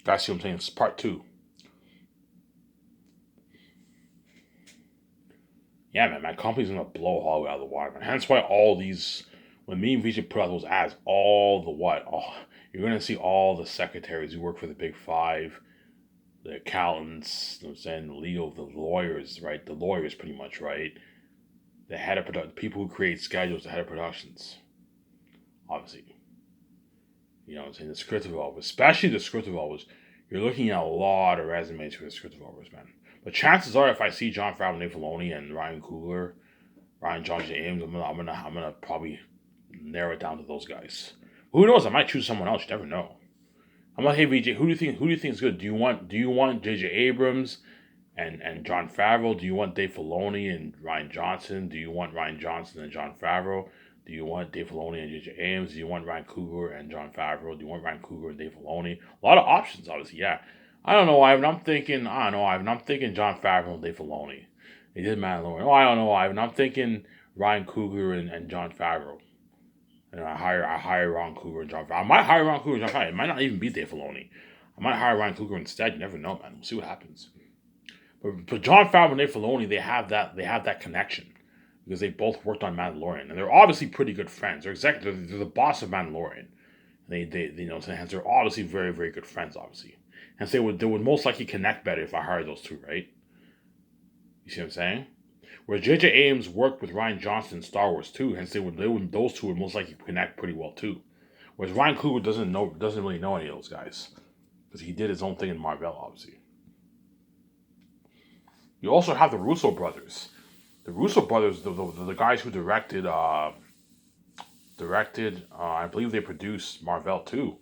That's what I'm saying. It's part two. Yeah, man, my company's gonna blow Hollywood out of the water, man. Hence why all these, when me and Vijay put out those ads, all the what? Oh, you're gonna see all the secretaries who work for the Big Five, the accountants, you know what I'm saying, the legal, the lawyers, right? The lawyers, pretty much, right? The head of production, people who create schedules, the head of productions, obviously. You know what I'm saying? The script developers, especially the script developers, you're looking at a lot of resumes for the script developers, man. But chances are, if I see Jon Favreau, Dave Filoni, and Ryan Coogler, Ryan Johnson Ames, I'm gonna probably narrow it down to those guys. Who knows? I might choose someone else. You never know. I'm like, hey VJ, who do you think is good? Do you want J.J. Abrams and Jon Favreau? Do you want Dave Filoni and Ryan Johnson? Do you want Ryan Johnson and Jon Favreau? Do you want Dave Filoni and J.J. Abrams? Do you want Ryan Coogler and Jon Favreau? Do you want Ryan Coogler and Dave Filoni? A lot of options, obviously. Yeah, I don't know, Ivan. I'm thinking. I don't know, Ivan. I'm thinking Jon Favreau and Dave Filoni. They did Mandalorian. Oh, I don't know, Ivan. I'm thinking Ryan Coogler and Jon Favreau. And I hire Ron Cougar and John Favreau. I might hire Ron Cougar and John Favreau. It might not even be Dave Filoni. I might hire Ryan Cougar instead. You never know, man. We'll see what happens. But John Favreau and Dave Filoni, they have that connection because they both worked on Mandalorian, and they're obviously pretty good friends. They're the boss of Mandalorian. They you know, hence they're obviously very very good friends, obviously. Hence they would most likely connect better if I hired those two, right? You see what I'm saying? Where J.J. Abrams worked with Ryan Johnson in Star Wars too, hence those two would most likely connect pretty well too. Whereas Ryan Coogler doesn't really know any of those guys because he did his own thing in Marvel, obviously. You also have the Russo brothers. The Russo brothers, the guys who I believe they produced Marvel too.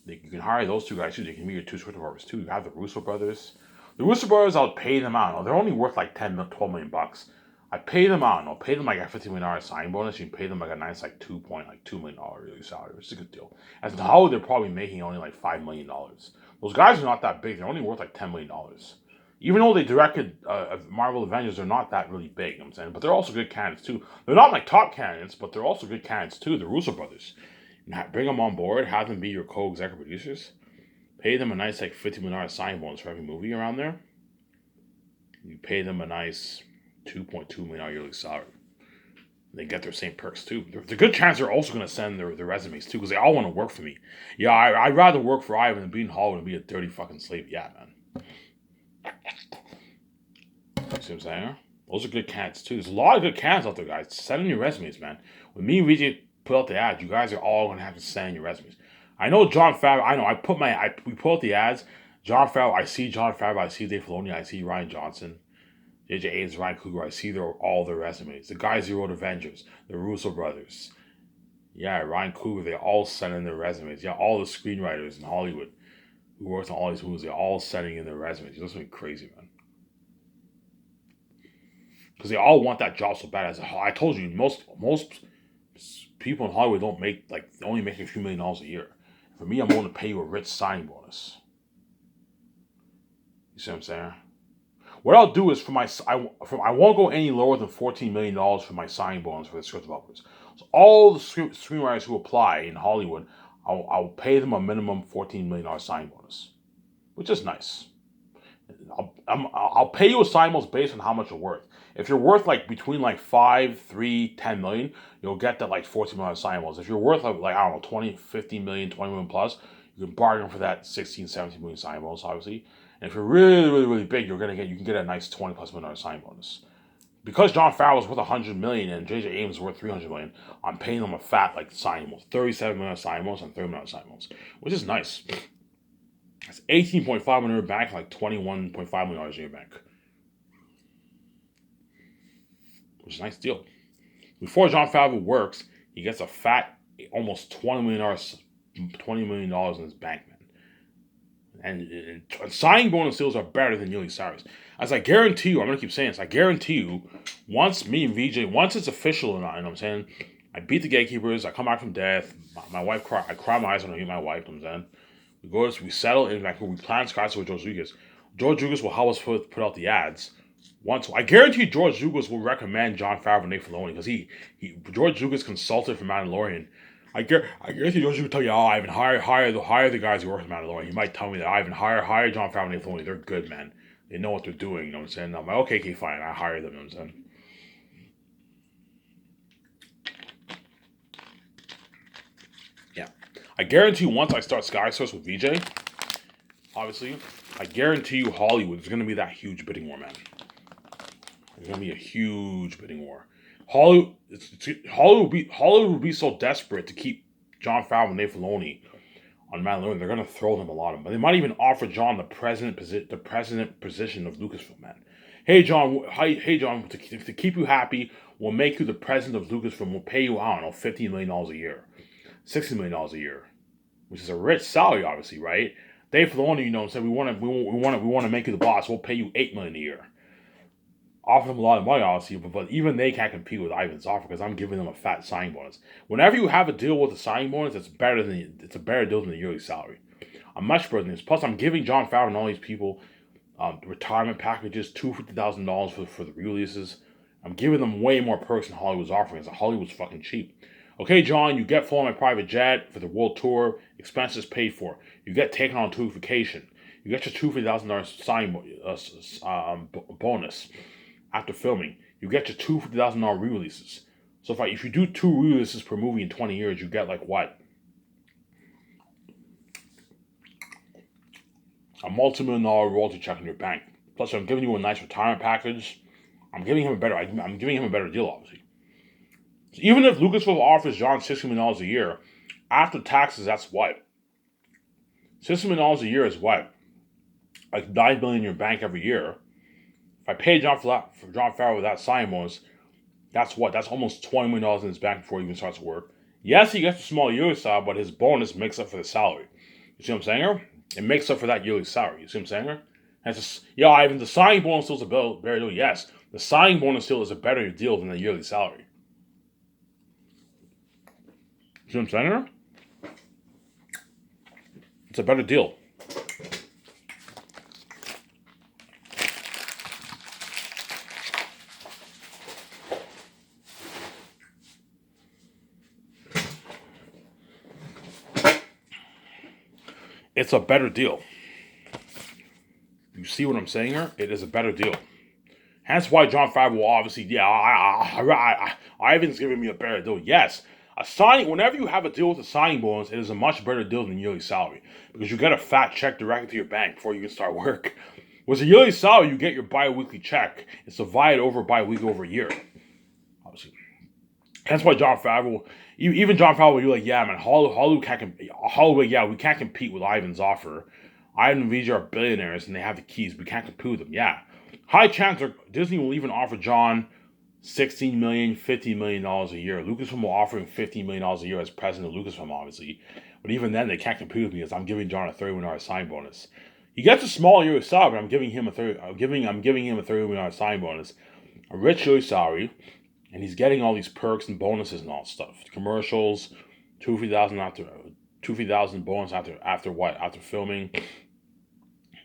You can hire those two guys too. They can be your two script writers too. You have the Russo brothers. The Russo brothers, I'll pay them out. They're only worth like 12 million bucks. I pay them out. I'll pay them like a $50 million signing bonus. You can pay them like a nice like $2.2 million yearly salary, which is a good deal. As in Hollywood, they're probably making only like $5 million. Those guys are not that big. They're only worth like $10 million. Even though they directed Marvel Avengers, they're not that really big. You know what I'm saying, but they're also good candidates too. They're not like top candidates, but they're also good candidates too. The Russo brothers. Bring them on board. Have them be your co-executive producers. Pay them a nice like $50 million signing bonus for every movie around there. You pay them a nice $2.2 million yearly salary. They get their same perks too. There's a good chance they're also going to send their resumes too because they all want to work for me. Yeah, I'd rather work for Ivan than be in Hollywood and be a dirty fucking slave. Yeah, man. You see what I'm saying? Those are good candidates too. There's a lot of good candidates out there, guys. Send in your resumes, man. When me and Vijay put out the ads, you guys are all going to have to send in your resumes. I know Jon Favreau. I know we put out the ads. Jon Favreau. I see Jon Favreau. I see Dave Filoni. I see Ryan Johnson. J.J. Abrams, Ryan Coogler. I see all their resumes. The guys who wrote Avengers, the Russo brothers. Yeah, Ryan Coogler. They all send in their resumes. Yeah, all the screenwriters in Hollywood who worked on all these movies, they're all sending in their resumes. That's something crazy, man. Because they all want that job so bad. I told you, most people in Hollywood don't make only make a few $1,000,000 a year. For me, I'm going to pay you a rich signing bonus. You see what I'm saying? What I'll do is I won't go any lower than $14 million for my signing bonus for the script developers. So all the screenwriters who apply in Hollywood, I'll pay them a minimum $14 million signing bonus, which is nice. I'll pay you a signing bonus based on how much you're worth. If you're worth like between like 5, 3, 10 million, you'll get that like $14 million signing bonus. If you're worth like I don't know 20, 50 million, 20 million plus, you can bargain for that 16, 17 million signing bonus, obviously. And if you're really, really, really big, you can get a nice 20 plus million signing bonus. Because Jon Favreau is worth 100 million and J.J. Abrams is worth 300 million, I'm paying them a fat like signing bonus, 37 million signing bonus and 30 million signing bonus, which is nice. That's 18.5 million in your bank, like $21.5 million in your bank, which is a nice deal. Before Jon Favreau works, he gets a fat almost $20 million in his bank, man. And signing bonus deals are better than yearly salaries. As I guarantee you, I'm gonna keep saying this. I guarantee you, once me and VJ, once it's official or not, you know what I'm saying? I beat the gatekeepers. I come back from death. My wife cry. I cry my eyes when I meet my wife. You know what I'm saying? We settle in Vancouver. We plan Sky with George Lucas. George Lucas will help us put out the ads. I guarantee George Lucas will recommend Jon Favreau and Dave Filoni because George Lucas consulted for Mandalorian. I guess he doesn't tell you, oh, Ivan, hire the guys who work with Mandalorian. He might tell me that Ivan, hire John Favreau and Dave Filoni. They're good, man. They know what they're doing. You know what I'm saying? I'm like, okay, fine. I hire them. You know what I'm saying? Yeah, I guarantee you, once I start Sky Source with VJ, obviously, I guarantee you, Hollywood is gonna be that huge bidding war, man. There's gonna be a huge bidding war. Hollywood will be so desperate to keep John Favreau and Dave Filoni on Mandalorian. They're gonna throw them a lot of money. They might even offer John the president position of Lucasfilm, man. Hey John, to keep you happy, we'll make you the president of Lucasfilm. We'll pay you, I don't know, $15 million a year, $60 million a year, which is a rich salary, obviously, right? Dave Filoni, you know, said we want to make you the boss. We'll pay you $8 million a year. Offer them a lot of money, obviously, but even they can't compete with Ivan's offer because I'm giving them a fat signing bonus. Whenever you have a deal with a signing bonus, it's a better deal than the yearly salary. I'm much better than this. Plus, I'm giving John Favreau and all these people retirement packages, $250,000 for the releases. I'm giving them way more perks than Hollywood's offering. So Hollywood's fucking cheap. Okay, John, you get flown on my private jet for the world tour, expenses paid for. You get taken on to vacation. You get your $250,000 signing bonus. After filming, you get your $250,000 re-releases. So if you do 2 re-releases per movie in 20 years, you get like what? A multi-million-dollar royalty check in your bank. Plus, I'm giving you a nice retirement package. I'm giving him a better deal, obviously. So even if Lucasfilm offers John $60 million a year, after taxes, that's what? $60 million a year is what? Like $9 billion in your bank every year. If I pay John Favreau with that signing bonus, that's what? That's almost $20 million in his bank before he even starts to work. Yes, he gets a small yearly salary, but his bonus makes up for the salary. You see what I'm saying here? It makes up for that yearly salary. You see what I'm saying here? Yeah, Ivan, the signing bonus still is a better deal. Yes, the signing bonus still is a better deal than the yearly salary. You see what I'm saying here? It's a better deal. It's a better deal. You see what I'm saying here? It is a better deal. Hence why John Favreau will obviously, Ivan's giving me a better deal. Yes, whenever you have a deal with a signing bonus, it is a much better deal than yearly salary because you get a fat check directly to your bank before you can start work. With a yearly salary, you get your bi-weekly check. It's divided over bi-week over a year. Obviously. Hence why John Favreau, even John Favreau, you're like, yeah, man, Hollywood, yeah, we can't compete with Ivan's offer. Ivan and VJ are billionaires and they have the keys. We can't compete with them. Yeah. High chance Disney will even offer John $16 million, $50 million a year. Lucasfilm will offer him $15 million a year as president of Lucasfilm, obviously. But even then, they can't compete with me because I'm giving John a $30 million sign bonus. He gets a small yearly salary, but I'm giving him a $30 million sign bonus, a rich yearly salary, and he's getting all these perks and bonuses and all stuff. Commercials, $250,000 bonus after filming,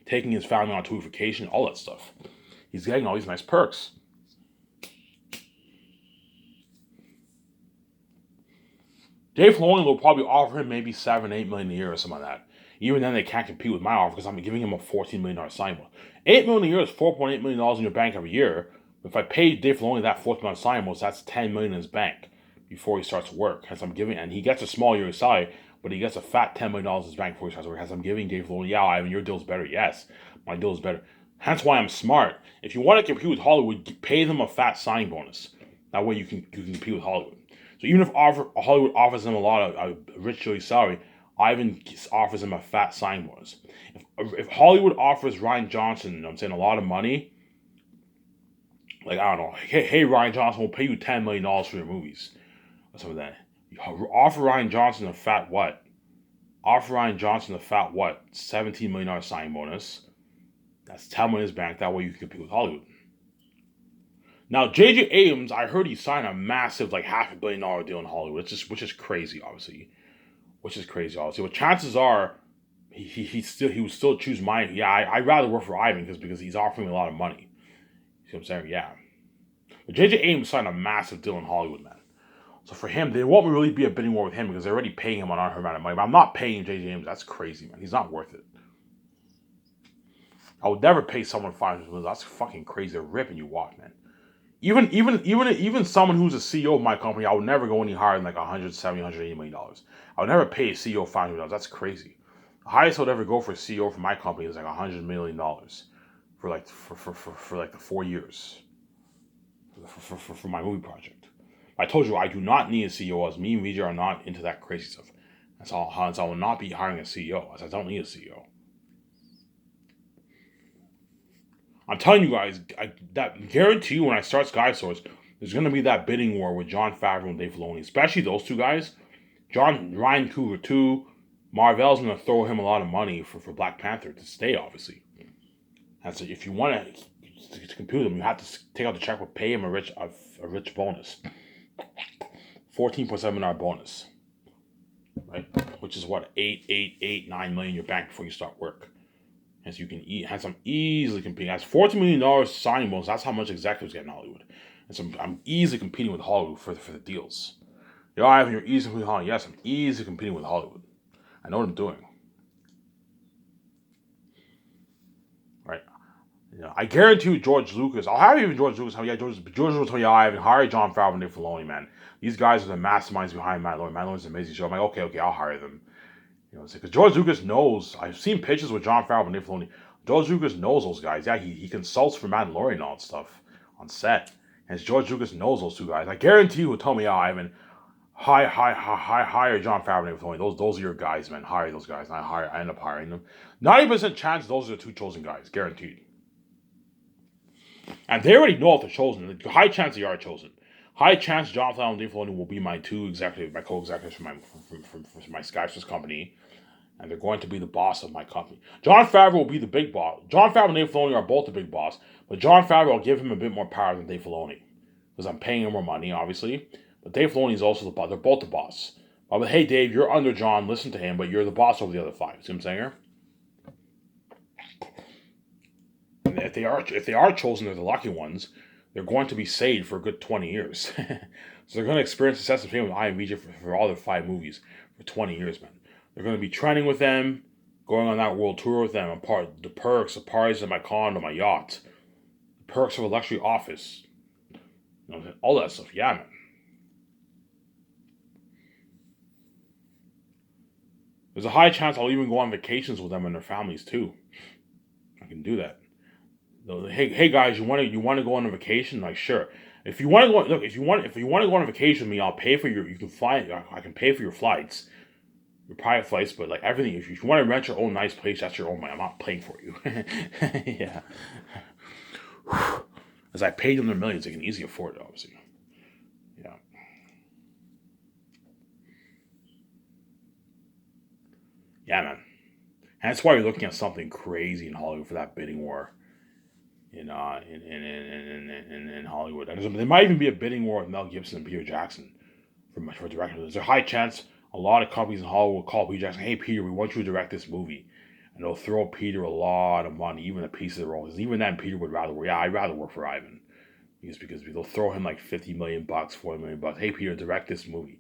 taking his family on tour vacation, all that stuff. He's getting all these nice perks. Dave Filoni will probably offer him maybe $7-8 million a year or something like that. Even then, they can't compete with my offer because I'm giving him a $14 million sign bonus. $8 million a year is $4.8 million in your bank every year. If I pay Dave Filoni that $14 million sign bonus, that's $10 million in his bank before he starts work. Hence, and he gets a small yearly salary, but he gets a fat $10 million in his bank before he starts work. Hence, I'm giving Dave Filoni, yeah, Ivan, your deal's better. Yes, my deal is better. Hence why I'm smart. If you want to compete with Hollywood, pay them a fat sign bonus. That way you can compete with Hollywood. So even if Hollywood offers him a rich yearly salary, Ivan offers him a fat sign bonus. If Hollywood offers Rian Johnson, I'm saying, a lot of money, like, I don't know, hey Rian Johnson, we'll pay you $10 million for your movies. Or something like that. Offer Rian Johnson a fat what? $17 million sign bonus. That's $10 million in his bank. That way you can compete with Hollywood. Now, J.J. Abrams, I heard he signed a massive, like, $500 million deal in Hollywood, which is crazy, obviously. But chances are, he would still choose mine. Yeah, I'd rather work for Ivan because he's offering me a lot of money. You see what I'm saying? Yeah. But J.J. Abrams signed a massive deal in Hollywood, man. So for him, there won't really be a bidding war with him because they're already paying him an unheard amount of money. But I'm not paying J.J. Abrams. That's crazy, man. He's not worth it. I would never pay someone $500 million. That's fucking crazy. They're ripping you off, man. Even someone who's a CEO of my company, I would never go any higher than like $170, $180 million. I would never pay a CEO $500 million. That's crazy. The highest I would ever go for a CEO for my company is like $100 million for like the 4 years for my movie project. I told you I do not need a CEO. As me and Vijay are not into that crazy stuff. That's all. Hence, I will not be hiring a CEO. As I don't need a CEO. I'm telling you guys, that guarantee you when I start Sky Source, there's going to be that bidding war with Jon Favreau and Dave Filoni, especially those two guys. Ryan Coogler too. Marvel's going to throw him a lot of money for Black Panther to stay, obviously. And so if you want to compete with him, you have to take out the check, but pay him a rich bonus. $14.7 bonus. Right? Which is what, 9 million in your bank before you start work. And so you can have some easily competing. That's $14 million signing bonus. That's how much executives get in Hollywood. And so I'm easily competing with Hollywood for the deals. Ivan, you're easily competing with Hollywood. Yes, I'm easily competing with Hollywood. I know what I'm doing. Right? I guarantee you George Lucas. I'll have even George Lucas. George will tell you, Ivan, hire Jon Favreau and Dave Filoni, man. These guys are the masterminds behind Mandalorian. Mandalorian's an amazing show. I'm like, okay, I'll hire them. Because George Lucas knows. I've seen pictures with Jon Favreau and Dave Filoni. George Lucas knows those guys. Yeah, he consults for Mandalorian and all that stuff on set. And George Lucas knows those two guys. I guarantee you will tell me, Ivan, hire Jon Favreau and Dave Filoni. Those are your guys, man. Hire those guys. And I end up hiring them. 90% chance those are the two chosen guys. Guaranteed. And they already know if they're chosen. High chance they are chosen. High chance Jon Favreau and Dave Filoni will be my co-executives for my Sky Source company. And they're going to be the boss of my company. Jon Favreau will be the big boss. Jon Favreau and Dave Filoni are both the big boss. But Jon Favreau, I'll give him a bit more power than Dave Filoni. Because I'm paying him more money, obviously. But Dave Filoni is also the boss. They're both the boss. But hey, Dave, you're under Jon. Listen to him. But you're the boss over the other five. See what I'm saying here? And if they are chosen, they're the lucky ones. They're going to be saved for a good 20 years. So they're going to experience the success of fame with I and Vijay for all their 5 movies for 20 years, man. They're going to be training with them, going on that world tour with them, the perks, the parties at my condo, my yacht, the perks of a luxury office, all that stuff. Yeah, man. There's a high chance I'll even go on vacations with them and their families too. I can do that. Hey guys, you want to go on a vacation? Like, sure. If you want to go, look, if you want to go on a vacation with me, I'll pay for you can fly. I can pay for your flights. Your private flights, but like everything, if you want to rent your own nice place, that's your own money. I'm not paying for you. Yeah. As I paid them their millions, they can easily afford it, obviously. Yeah. Yeah, man. And that's why you're looking at something crazy in Hollywood for that bidding war. In Hollywood. And there might even be a bidding war with Mel Gibson and Peter Jackson for director. There's a high chance a lot of companies in Hollywood will call Peter Jackson, hey Peter, we want you to direct this movie. And they'll throw Peter a lot of money, even a piece of the role. Because even then Peter would rather work. Yeah, I'd rather work for Ivan. Because they'll throw him like $50 million, $40 million. Hey Peter, direct this movie.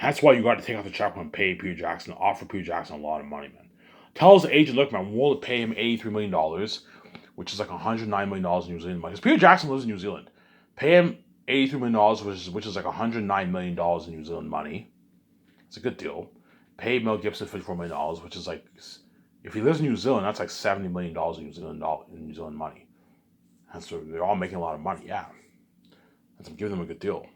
That's why you got to take off the check and pay Peter Jackson, offer Peter Jackson a lot of money, man. Tells the agent, look, man, we'll pay him $83 million, which is like $109 million in New Zealand money. Because Peter Jackson lives in New Zealand. Pay him $83 million, which is like $109 million in New Zealand money. It's a good deal. Pay Mel Gibson $54 million, which is like, if he lives in New Zealand, that's like $70 million in New Zealand money. And so they're all making a lot of money, yeah. And so I'm giving them a good deal.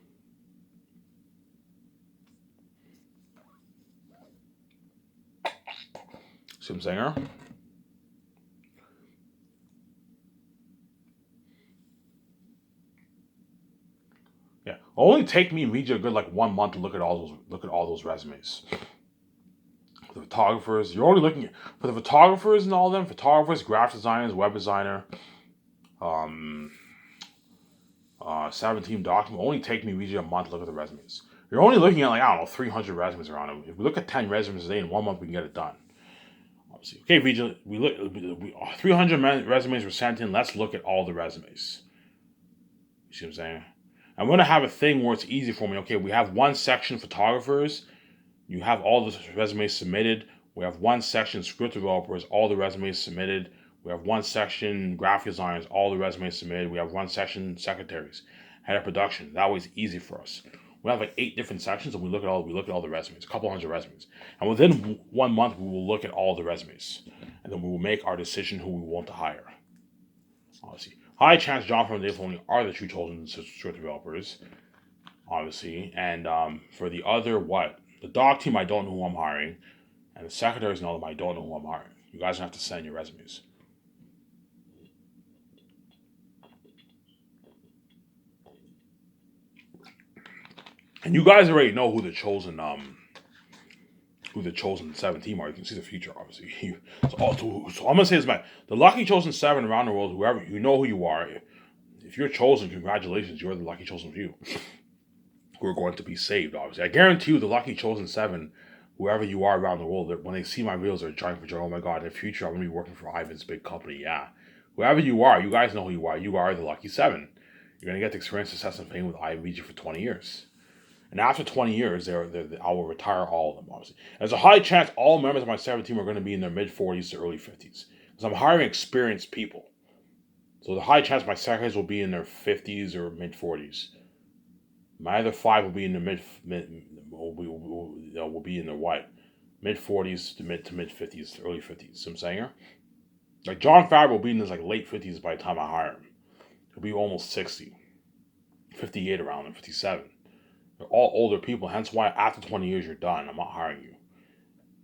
See what I'm saying here? Yeah, it'll only take me and Vijay a good like 1 month to look at all those resumes. The photographers, you're only looking for the photographers and all them. Photographers, graphic designers, web designer, 17 document. Only take me Vijay a month to look at the resumes. You're only looking at like, I don't know, 300 resumes around them. If we look at 10 resumes a day in 1 month, we can get it done. Obviously, okay, Vijay, we 300 resumes were sent in. Let's look at all the resumes. You see what I'm saying? I'm going to have a thing where it's easy for me. Okay, we have one section photographers. You have all the resumes submitted. We have one section script developers, all the resumes submitted. We have one section graphic designers, all the resumes submitted. We have one section secretaries, head of production. That way it's easy for us. We have like 8 different sections, and we look at all the resumes, a couple hundred resumes. And within 1 month, we will look at all the resumes, and then we will make our decision who we want to hire. Obviously, high chance John from Dave Filoni are the true chosen script developers, obviously. And for the other the doc team, I don't know who I'm hiring, and the secretaries and all of them, I don't know who I'm hiring. You guys have to send your resumes. And you guys already know who the chosen 7 team are. You can see the future, obviously. So I'm gonna say this, man. The lucky chosen 7 around the world, whoever you know who you are. If you're chosen, congratulations, you're the lucky chosen few who are going to be saved. Obviously, I guarantee you, the lucky chosen 7, whoever you are around the world, when they see my videos, they're trying for joy. Oh my God, in the future, I'm gonna be working for Ivan's big company. Yeah, whoever you are, you guys know who you are. You are the lucky 7. You're gonna get to experience success and fame with Ivan VG for 20 years. And after 20 years, I will retire all of them, obviously. There's a high chance all members of my 7 team are going to be in their mid-40s to early 50s. Because I'm hiring experienced people. So the high chance my secretaries will be in their 50s or mid-40s. My other 5 will be in the will be in their mid-40s to mid-50s to early 50s. See what I'm saying here? Like Jon Favreau will be in his late 50s by the time I hire him. He'll be almost 60. 58 around him, 57. They're all older people, hence why after 20 years you're done. I'm not hiring you.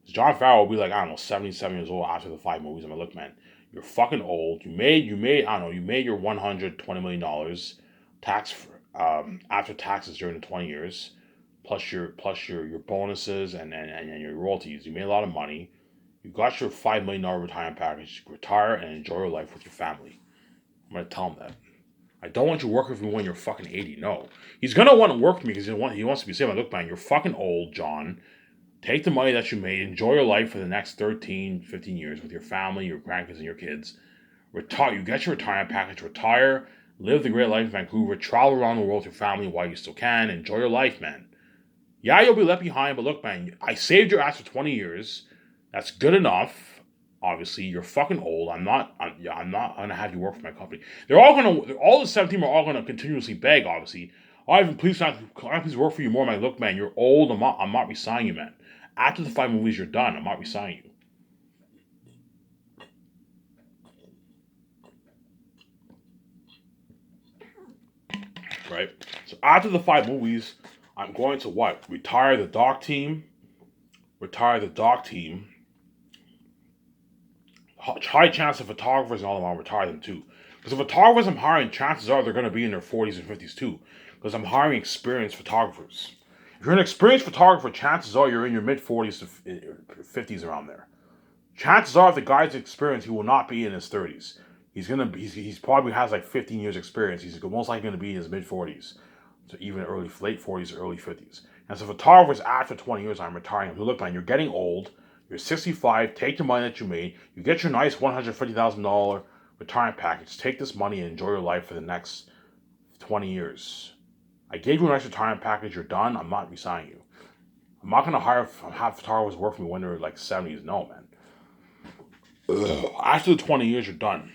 Jon Favreau will be like, I don't know, 77 years old after the 5 movies. I'm like, look, man, you're fucking old. You made your $120 million after taxes during the 20 years, plus your bonuses and your royalties. You made a lot of money. You got your $5 million retirement package. Retire and enjoy your life with your family. I'm gonna tell him that. I don't want you working with me when you're fucking 80. No. He's going to want to work with me because he wants to be safe. Look, man, you're fucking old, John. Take the money that you made. Enjoy your life for the next 13, 15 years with your family, your grandkids, and your kids. Retire. You get your retirement package. Retire. Live the great life in Vancouver. Travel around the world with your family while you still can. Enjoy your life, man. Yeah, you'll be left behind, but look, man, I saved your ass for 20 years. That's good enough. Obviously, you're fucking old. I'm not gonna have you work for my company. All the 7 team are all gonna continuously beg. Obviously, Ivan, please work for you more. Man, look, man, you're old. I'm not resigning you, man. After the 5 movies, you're done. I'm not resigning you. Right. So after the 5 movies, I'm going to retire the doc team. High chance of photographers and all of them, I'll retire them too. Because the photographers I'm hiring, chances are they're going to be in their 40s and 50s too. Because I'm hiring experienced photographers. If you're an experienced photographer, chances are you're in your mid-40s to 50s around there. Chances are if the guy's experienced, he will not be in his 30s. He's probably has 15 years experience. He's most likely going to be in his mid-40s. So even late 40s or early 50s. And so photographers after 20 years, I'm retiring them. Look, man, you're getting old. You're 65. Take the money that you made. You get your nice $150,000 retirement package. Take this money and enjoy your life for the next 20 years. I gave you a nice retirement package. You're done. I'm not resigning you. I'm not gonna have photographers work for me when they're 70s. No, man. After the 20 years, you're done.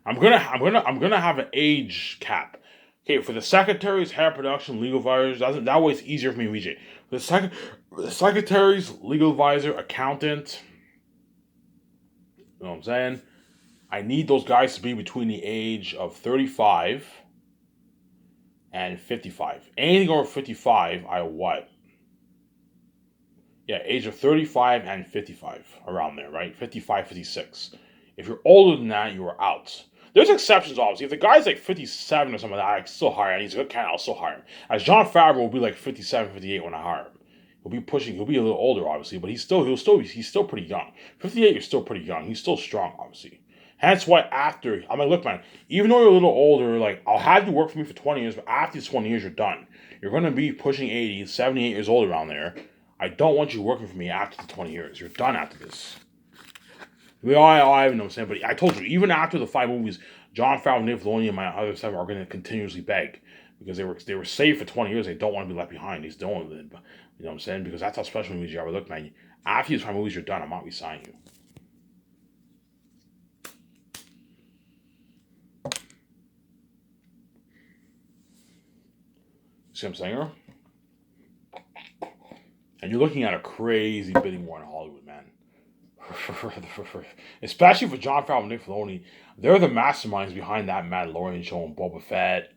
I'm gonna have an age cap. Okay, for the secretaries, head of production, legal advisors, that way it's easier for me, VJ. The secretaries, legal advisor, accountant, you know what I'm saying? I need those guys to be between the age of 35 and 55. Anything over 55, age of 35 and 55, around there, right? 55, 56. If you're older than that, you are out. There's exceptions, obviously. If the guy's 57 or something like that, I can still hire him. He's a good candidate, I'll still hire him. As Jon Favreau will be 57, 58 when I hire him. He'll be a little older, obviously, but he's still pretty young. 58, you're still pretty young. He's still strong, obviously. Hence why after, I'm like, look, man, even though you're a little older, I'll have you work for me for 20 years, but after these 20 years, you're done. You're going to be pushing 80, 78 years old around there. I don't want you working for me after the 20 years. You're done after this. I know what I'm saying, but I told you, even after the 5 movies, Jon Favreau, Dave Filoni, and my other seven are going to continuously beg because they were saved for 20 years. They don't want to be left behind. He's doing it. You know what I'm saying? Because that's how special movies you are. Look, man, after these 5 movies you're done, I'm not resigning you. See what I'm saying? And you're looking at a crazy bidding war in Hollywood, man. Especially for Jon Favreau and Dave Filoni. They're the masterminds behind that Mandalorian show and Boba Fett.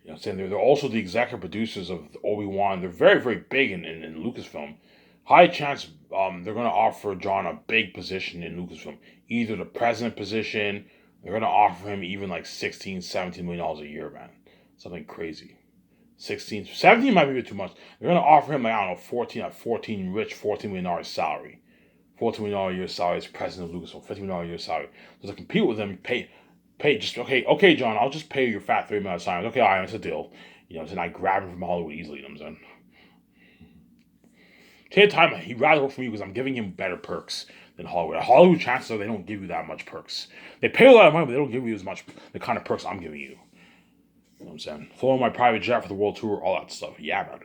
You know what I'm saying? They're also the executive producers of Obi-Wan. They're very, very big in Lucasfilm. High chance they're going to offer Jon a big position in Lucasfilm. Either the president position, they're going to offer him even like $16, $17 million a year, man. Something crazy. 16, 17 might be a bit too much. They're going to offer him, like, I don't know, $14 million salary. $14 million a year salary as president of Lucasfilm. $15 million a year salary. So to compete with them, pay just, okay, Jon, I'll just pay your fat $3 million salary. Okay, all right, it's a deal. You know, and I grab him from Hollywood easily, you know what I'm saying? Take the time, he'd rather work for me because I'm giving him better perks than Hollywood. At Hollywood, chances are they don't give you that much perks. They pay a lot of money, but they don't give you as much, the kind of perks I'm giving you. You know what I'm saying? Flying my private jet for the world tour, all that stuff. Yeah, man.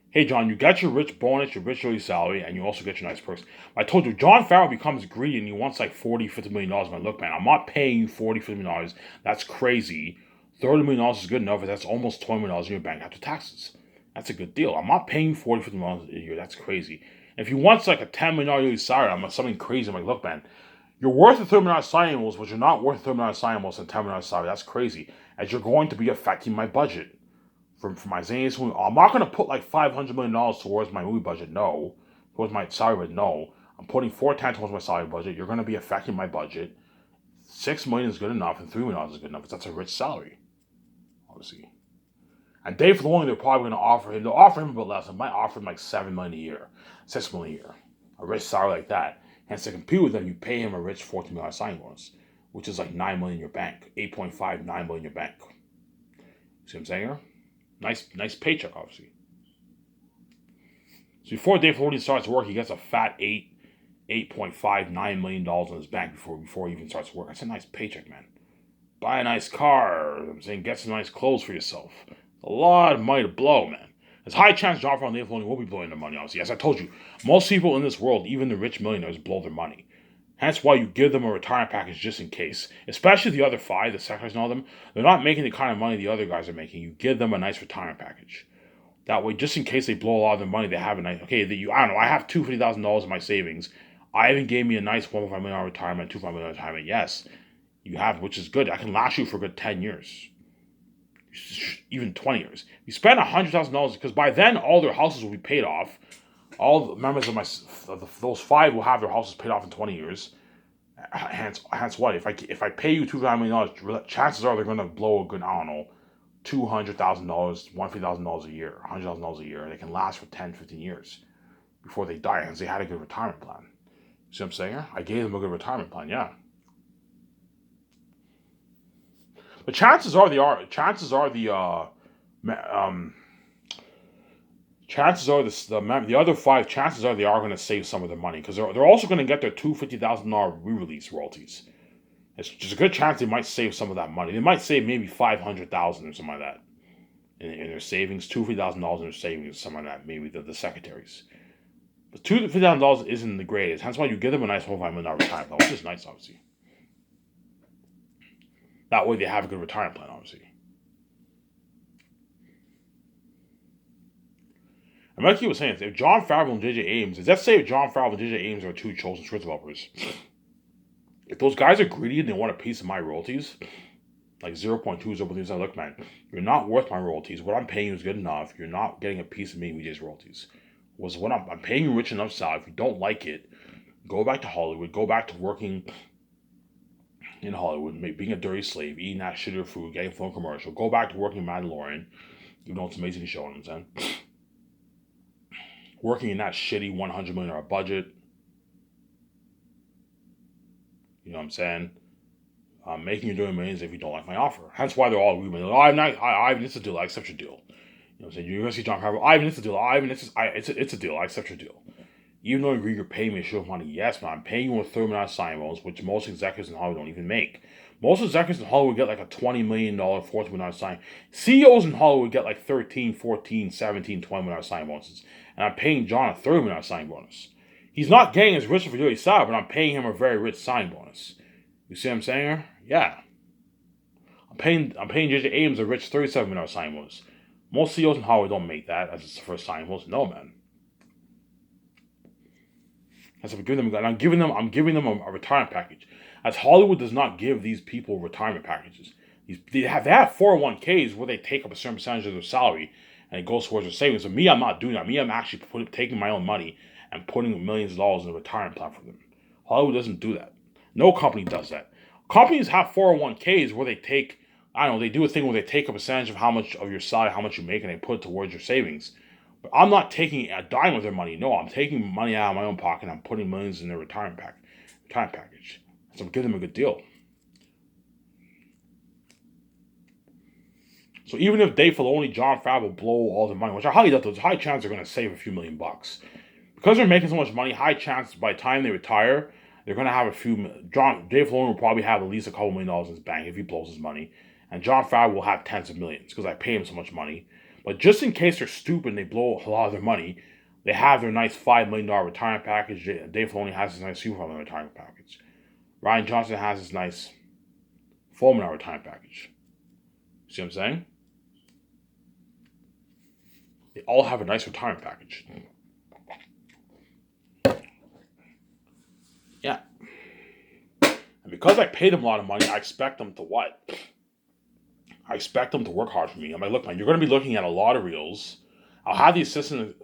Hey, Jon, you get your rich bonus, your rich early salary, and you also get your nice perks. I told you, Jon Favreau becomes greedy and he wants like $40, $50 million. Man, look, man, I'm not paying you $40, $50 million. That's crazy. $30 million is good enough. That's almost $20 million in your bank after taxes. That's a good deal. I'm not paying you $40, $50 million a year. That's crazy. And if you want like a $10 million yearly salary, I'm something crazy. I'm like, look, man, you're worth a $30 million signing bonus, but you're not worth a $30 million signing bonus and $10 million salary. That's crazy. As you're going to be affecting my budget. From my Zanius movie, I'm not going to put like $500 million towards my movie budget, no. Towards my salary budget, no. I'm putting $410 towards my salary budget. You're going to be affecting my budget. $6 million is good enough, and $3 million is good enough, because that's a rich salary, obviously. And Dave Filoni, they're probably going to offer him, they'll offer him a bit less. They might offer him like $7 million a year, $6 million a year. A rich salary like that. Hence, to compete with them, you pay him a rich $14 million signing bonus, which is like $9 million in your bank. 8.5, $9 million in your bank. See what I'm saying here? Nice paycheck, obviously. So before Dave Filoni starts work, he gets a fat $8.5, $9 million in his bank before he even starts work. That's a nice paycheck, man. Buy a nice car. I'm saying get some nice clothes for yourself. A lot of money to blow, man. There's high chance Jon Favreau and Dave Filoni will be blowing their money, obviously. As I told you, most people in this world, even the rich millionaires, blow their money. Hence why you give them a retirement package just in case. Especially the other 5, the secretaries and all them. They're not making the kind of money the other guys are making. You give them a nice retirement package. That way, just in case they blow a lot of their money, they have a nice... Okay, I don't know, I have $250,000 in my savings. Ivan gave me a nice $1.5 million retirement, $2.5 million retirement. Yes, you have, which is good. I can last you for a good 10 years. Even 20 years. You spend $100,000 because by then, all their houses will be paid off. All the members of those 5 will have their houses paid off in 20 years. Hence what? If I pay you $2.5 million, chances are they're going to blow a good, I don't know, $200,000, $150,000 a year, $100,000 a year. They can last for 10, 15 years before they die, hence they had a good retirement plan. See what I'm saying? I gave them a good retirement plan, yeah. But chances are the other 5, chances are they are going to save some of their money because they're also going to get their $250,000 re-release royalties. It's just a good chance they might save some of that money. They might save maybe $500,000 or something like that in their savings, $250,000 in their savings, something like that. Maybe the secretaries. But $250,000 isn't the greatest. Hence why you give them a nice $1.5 million retirement plan, which is nice, obviously. That way they have a good retirement plan, obviously. And like he was saying, if Jon Favreau and J.J. Abrams, let's say if Jon Favreau and J.J. Abrams are 2 chosen script developers, if those guys are greedy and they want a piece of my royalties, like 0.2, 0.3, look, man, you're not worth my royalties. What I'm paying you is good enough. You're not getting a piece of me and VJ's royalties. I'm paying you rich enough salary. If you don't like it, go back to Hollywood. Go back to working in Hollywood, being a dirty slave, eating that shittier food, getting phone commercial. Go back to working in Mandalorian, even though it's an amazing show, you know what I'm saying? Working in that shitty $100 million budget. You know what I'm saying? Making you doing millions if you don't like my offer. Hence why they're all agreeing. Ivan, it's a deal. I accept your deal. You know what I'm saying? You're going to see Jon Favreau. Ivan, it's a deal. Ivan, it's a deal. I accept your deal. Even though you're paying me a shit of money, yes, man, I'm paying you a $30 million sign bonus, which most executives in Hollywood don't even make. Most executives in Hollywood get like a $20 million, $40 million sign. CEOs in Hollywood get like 13, 14, 17, $20 million sign bonuses. And I'm paying John a $30 million sign bonus. He's not getting as rich as Joey Sal, but I'm paying him a very rich sign bonus. You see what I'm saying here? Yeah. I'm paying JJ Abrams a rich $37 million sign bonus. Most CEOs in Hollywood don't make that as a first sign bonus. No, man. As I'm giving them, I'm giving them a retirement package. As Hollywood does not give these people retirement packages. They have 401ks where they take up a certain percentage of their salary and it goes towards their savings. So me, I'm not doing that. Me, I'm actually taking my own money and putting millions of dollars in a retirement plan for them. Hollywood doesn't do that. No company does that. Companies have 401ks where they take, I don't know, they do a thing where they take a percentage of how much of your salary, how much you make, and they put it towards your savings. But I'm not taking a dime of their money. No, I'm taking money out of my own pocket and I'm putting millions in their retirement package. So I'm giving them a good deal. So even if Dave Filoni, Jon Favreau blow all the money, which I highly doubt, there's a high chance they're going to save a few $1 million. Because they're making so much money, high chance by the time they retire, they're going to have Dave Filoni will probably have at least a couple $1 million in his bank if he blows his money. And Jon Favreau will have tens of millions because I pay him so much money. But just in case they're stupid and they blow a lot of their money, they have their nice $5 million retirement package. Dave Filoni has his nice Super $5 million retirement package. Rian Johnson has his nice $4 million retirement package. See what I'm saying? They all have a nice retirement package. Yeah. And because I pay them a lot of money, I expect them to what? I expect them to work hard for me. I'm like, look, man, you're going to be looking at a lot of reels. I'll have the assistant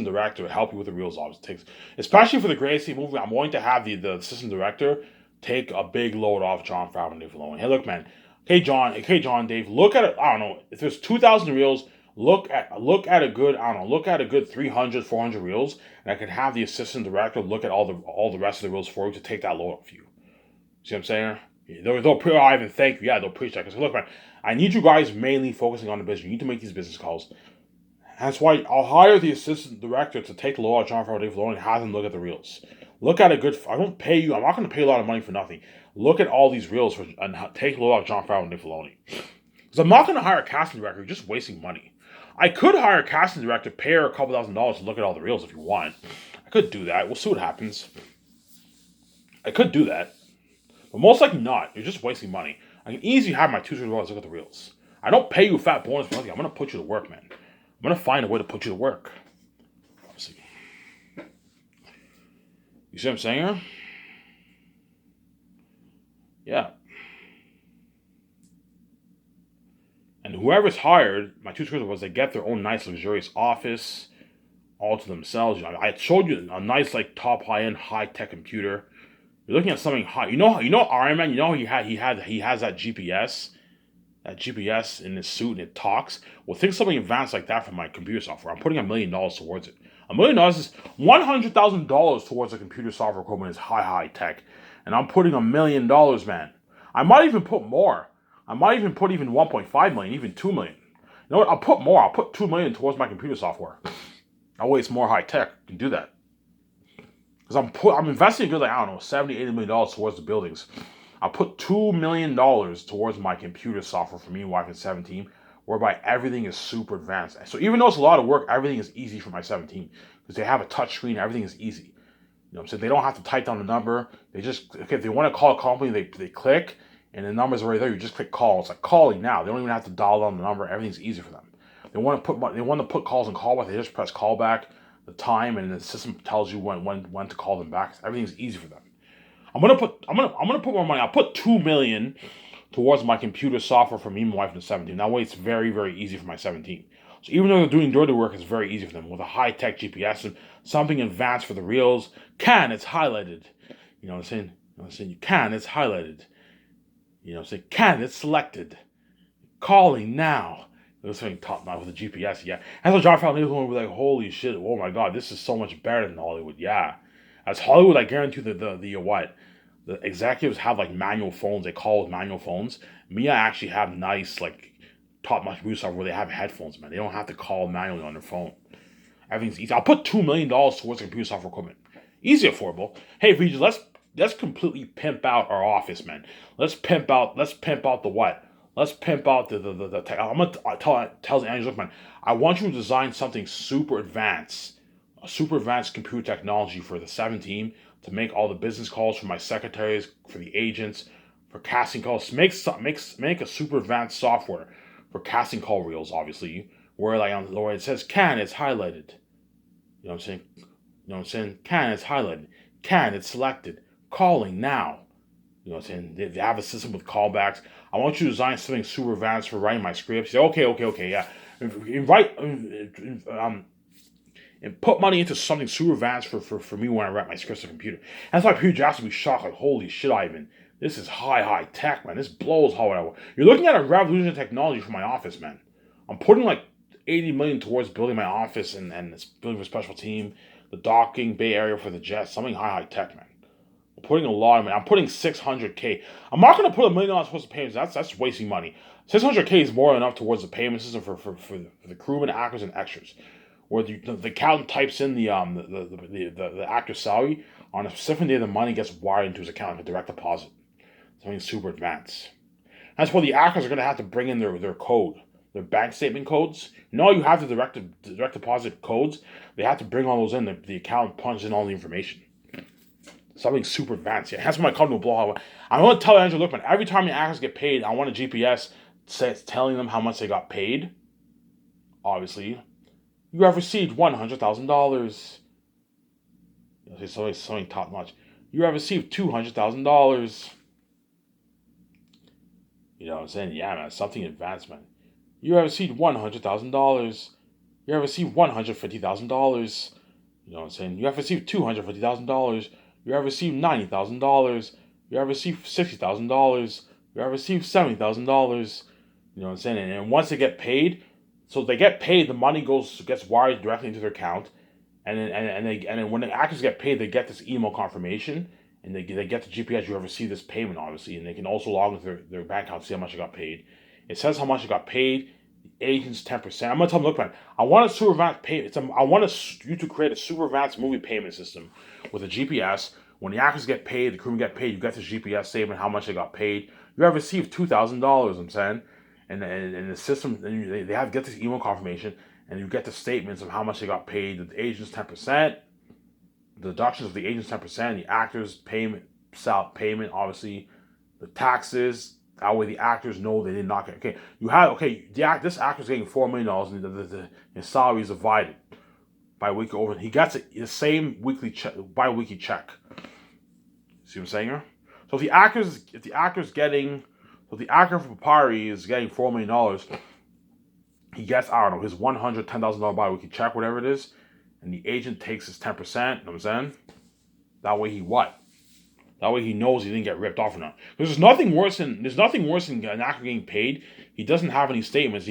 director help you with the reels. Obviously, especially for the Gracie movie, I'm going to have the assistant director take a big load off Jon Favreau and Dave Filoni. Hey, look, man. Hey, John, Dave. Look at it. I don't know if there's 2,000 reels. Look at a good 300, 400 reels, and I can have the assistant director look at all the rest of the reels for you to take that load off you. See what I'm saying? They'll even thank you. Yeah, they'll preach that. Because look, man, I need you guys mainly focusing on the business. You need to make these business calls. That's why I'll hire the assistant director to take the load of Jon Favreau, Dave Filoni, and have them look at the reels. Look at a good. I don't pay you. I'm not going to pay a lot of money for nothing. Look at all these reels and take a load of Jon Favreau and Dave Filoni. Because I'm not going to hire a casting director. You're just wasting money. I could hire a casting director, pay her a couple $1,000s to look at all the reels if you want. I could do that. We'll see what happens. I could do that. But most likely not. You're just wasting money. I can easily have my $200 look at the reels. I don't pay you a fat bonus for nothing. I'm going to put you to work, man. I'm going to find a way to put you to work. Obviously. You see what I'm saying here? Yeah. And whoever's hired, my $200 was they get their own nice luxurious office all to themselves. I showed you a nice like top high-end high-tech computer. You're looking at something high. You know Iron Man. You know he has that GPS in his suit and it talks. Well, think something advanced like that for my computer software. I'm putting $1 million towards it. $1 million is $100,000 towards a computer software equipment is high tech, and I'm putting $1 million, man. I might even put more. I might even put even 1.5 million, even 2 million. You know what? I'll put more. I'll put 2 million towards my computer software. That way it's more high tech. You can do that. Because I'm investing a good, like, I don't know, $70, $80 million towards the buildings. I'll put $2 million towards my computer software for me and wife and 17, whereby everything is super advanced. So even though it's a lot of work, everything is easy for my 17. Because they have a touch screen, everything is easy. You know what I'm saying? They don't have to type down the number. They just, okay, if they want to call a company, they click, and the number's already there. You just click call. It's like calling now. They don't even have to dial down the number. Everything's easy for them. They want to put calls and callback. They just press callback, the time, and the system tells you when to call them back. Everything's easy for them. I'm gonna put more money. I'll put $2 million towards my computer software for me and my wife and the 17. That way it's very, very easy for my 17. So even though they're doing dirty work, it's very easy for them with a high-tech GPS and something advanced for the reels. It's highlighted. You know what I'm saying? It's highlighted. You know what I'm saying? It's selected. Calling now. This thing top notch with the GPS, yeah. And so Jon Favreau will be like, holy shit, oh my god, this is so much better than Hollywood, yeah. As Hollywood, I guarantee the what? The executives have like manual phones, they call it manual phones. Me, I actually have nice, like, top notch computer software where they have headphones, man. They don't have to call manually on their phone. Everything's easy. I'll put $2 million towards computer software equipment. Easy, affordable. Hey, Regis, let's completely pimp out our office, man. Let's pimp out the what? Let's pimp out the tech. I'm gonna tell Andrew, look, man, I want you to design something super advanced, a super advanced computer technology for the 7 team to make all the business calls for my secretaries, for the agents, for casting calls. Make a super advanced software for casting call reels, obviously, where where it says can, it's highlighted. You know what I'm saying? You know what I'm saying? Can, it's highlighted. Can, it's selected. Calling now. You know what I'm saying? They have a system with callbacks. I want you to design something super advanced for writing my scripts. You say, okay, yeah. And put money into something super advanced for me when I write my scripts on the computer. That's why Peter Jackson will be shocked, like, holy shit, Ivan. This is high tech, man. This blows how you're looking at a revolution in technology for my office, man. I'm putting like 80 million towards building my office and this building for a special team, the docking bay area for the Jets, something high tech, man. I'm putting a lot of money. I'm putting 600K. I'm not going to put $1 million towards the payments. That's wasting money. 600K is more than enough towards the payment system for the crewmen, actors, and extras. Where the accountant types in the actor's salary on a specific day, the money gets wired into his account, like a direct deposit. Something super advanced. That's why the actors are going to have to bring in their code, their bank statement codes. You know, you have the direct deposit codes. They have to bring all those in. The accountant punches in all the information. Something super advanced. Yeah, that's my company will blow out. I want to tell Andrew, look, man, every time the actors get paid, I want a GPS telling them how much they got paid. Obviously, you have received $100,000. Something top notch. You have received $200,000. You know what I'm saying? Yeah, man, something advanced, man. You have received $100,000. You have received $150,000. You know what I'm saying? You have received $250,000. You have received $90,000. You have received $60,000. You have received $70,000. You know what I'm saying? And once they get paid, so they get paid, the money gets wired directly into their account, and then when the actors get paid, they get this email confirmation, and they get the GPS. You have received this payment, obviously, and they can also log into their bank account to see how much they got paid. It says how much they got paid. The agent's 10%. I'm gonna tell them, look, man, I want a super advanced payment. I want you to create a super advanced movie payment system with a GPS. When the actors get paid, the crewmen get paid. You get this GPS statement how much they got paid. You have received $2,000. I'm saying. And the system, they have get this email confirmation, and you get the statements of how much they got paid. The agent's 10%, the deductions of the agent's 10%, the actors' payment, obviously, the taxes. That way, the actors know they did not get. This actor's getting $4 million, and his salary is divided by weekly over. He gets the same weekly check, bi-weekly check. See what I'm saying here? So if the actor for Papyri is getting $4 million, he gets, I don't know, his $110,000 bi-weekly check, whatever it is, and the agent takes his 10%, you know what I'm saying? That way That way he knows he didn't get ripped off or not. There's nothing worse than an actor getting paid. He doesn't have any statements.